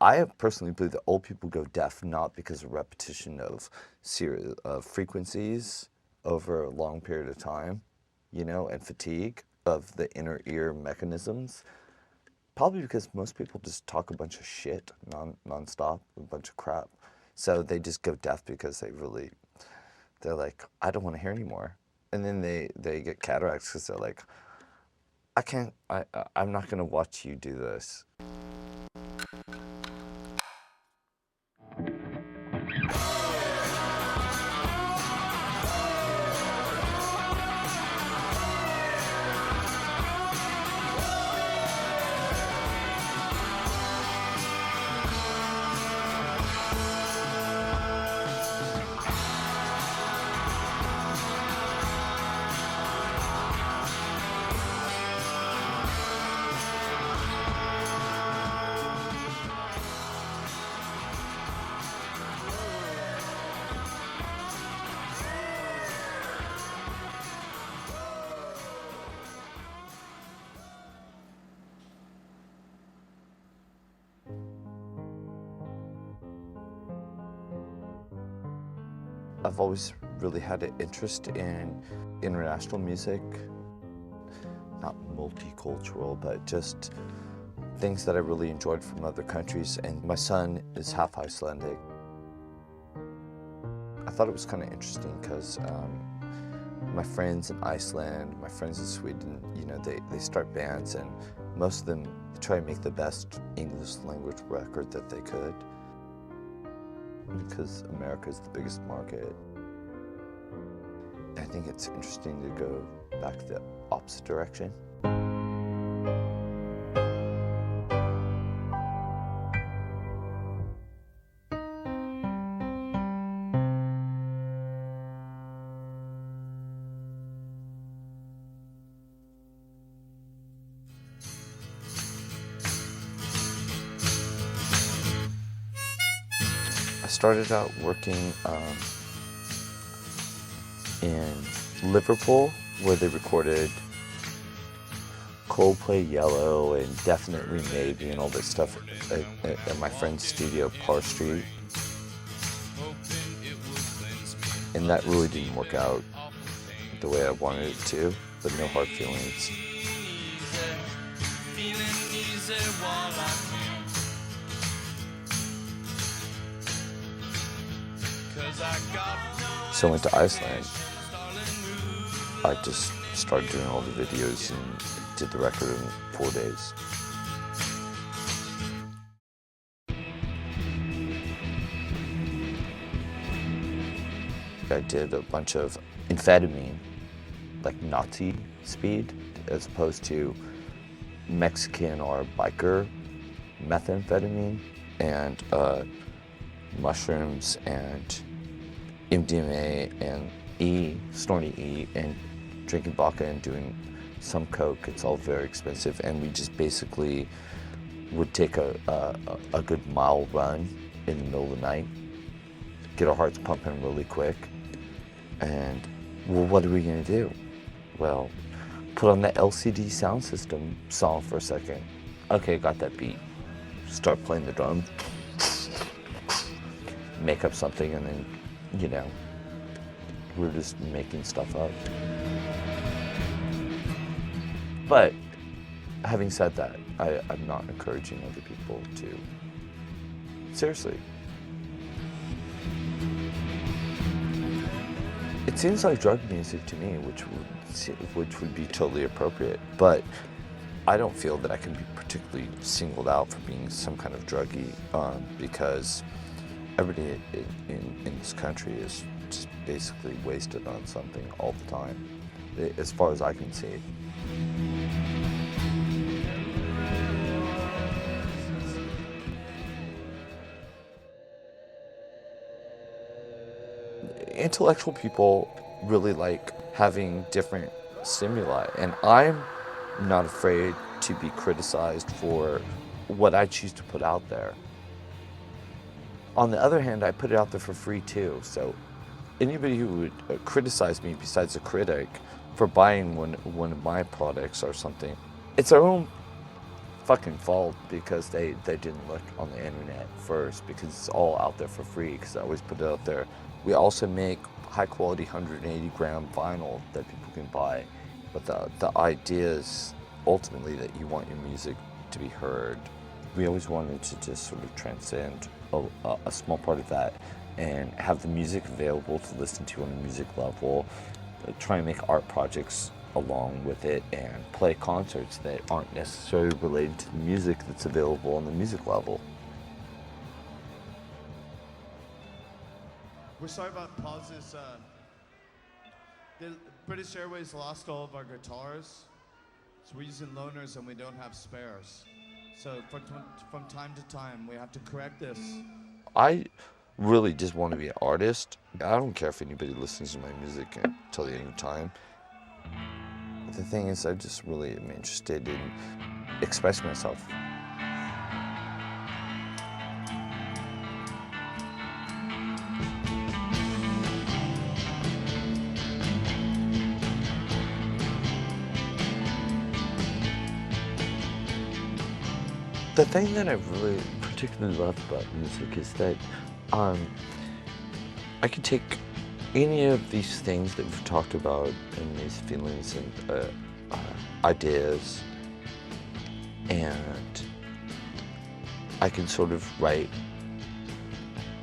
I personally believe that old people go deaf not because of repetition of frequencies over a long period of time, you know, and fatigue of the inner ear mechanisms. Probably because most people just talk a bunch of shit nonstop, a bunch of crap. So they just go deaf because they're like, I don't want to hear anymore. And then they get cataracts because they're like, I'm not going to watch you do this. I've always really had an interest in international music, not multicultural, but just things that I really enjoyed from other countries. And my son is half Icelandic. I thought it was kind of interesting because my friends in Iceland, my friends in Sweden, you know, they start bands and most of them try to make the best English language record that they could, because America is the biggest market. I think it's interesting to go back to the opposite direction. I started out working in Liverpool, where they recorded Coldplay, Yellow, and Definitely Maybe, and all this stuff at my friend's studio, Parr Street. And that really didn't work out the way I wanted it to, but no hard feelings. So I went to Iceland. I just started doing all the videos and did the record in 4 days. I did a bunch of amphetamine, like Nazi speed, as opposed to Mexican or biker methamphetamine, and mushrooms and MDMA and snorting E, and drinking vodka and doing some coke. It's all very expensive, and we just basically would take a good mile run in the middle of the night, get our hearts pumping really quick, and well, what are we gonna do? Well, put on the LCD sound system song for a second. Okay, got that beat. Start playing the drums, make up something, and then, you know, we're just making stuff up. But having said that, I'm not encouraging other people to. Seriously. It seems like drug music to me, which would be totally appropriate, but I don't feel that I can be particularly singled out for being some kind of druggie, because everybody in this country is just basically wasted on something all the time, as far as I can see. Intellectual people really like having different stimuli, and I'm not afraid to be criticized for what I choose to put out there. On the other hand, I put it out there for free too, so anybody who would criticize me besides a critic for buying one of my products or something, it's their own fucking fault because they didn't look on the internet first, because it's all out there for free because I always put it out there. We also make high quality 180 gram vinyl that people can buy, but the idea is ultimately that you want your music to be heard. We always wanted to just sort of transcend a small part of that and have the music available to listen to on a music level, try and make art projects along with it, and play concerts that aren't necessarily related to the music that's available on the music level. We're sorry about pauses. The British Airways lost all of our guitars, so we're using loaners and we don't have spares. So from time to time, we have to correct this. I really just want to be an artist. I don't care if anybody listens to my music until the end of time. The thing is, I just really am interested in expressing myself. The thing that I really particularly love about music is that I can take any of these things that we've talked about and these feelings and ideas, and I can sort of write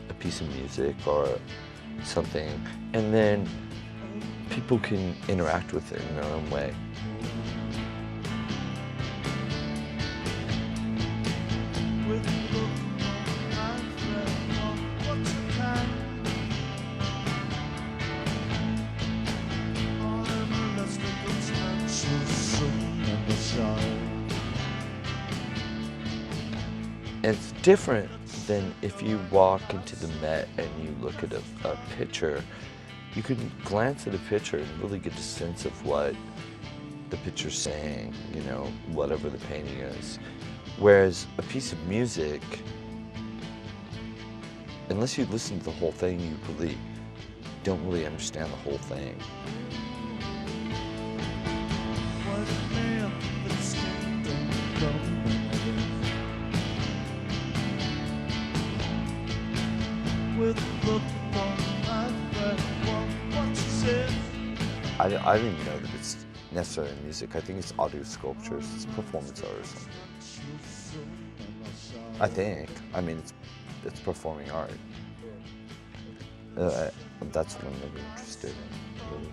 a piece of music or something, and then people can interact with it in their own way. It's different than if you walk into the Met and you look at a picture. You can glance at a picture and really get a sense of what the picture's saying, you know, whatever the painting is. Whereas a piece of music, unless you listen to the whole thing, you really don't really understand the whole thing. I don't even know that it's necessarily music. I think it's audio sculptures, it's performance art or something. I think. I mean, it's performing art. That's what I'm really interested in, really.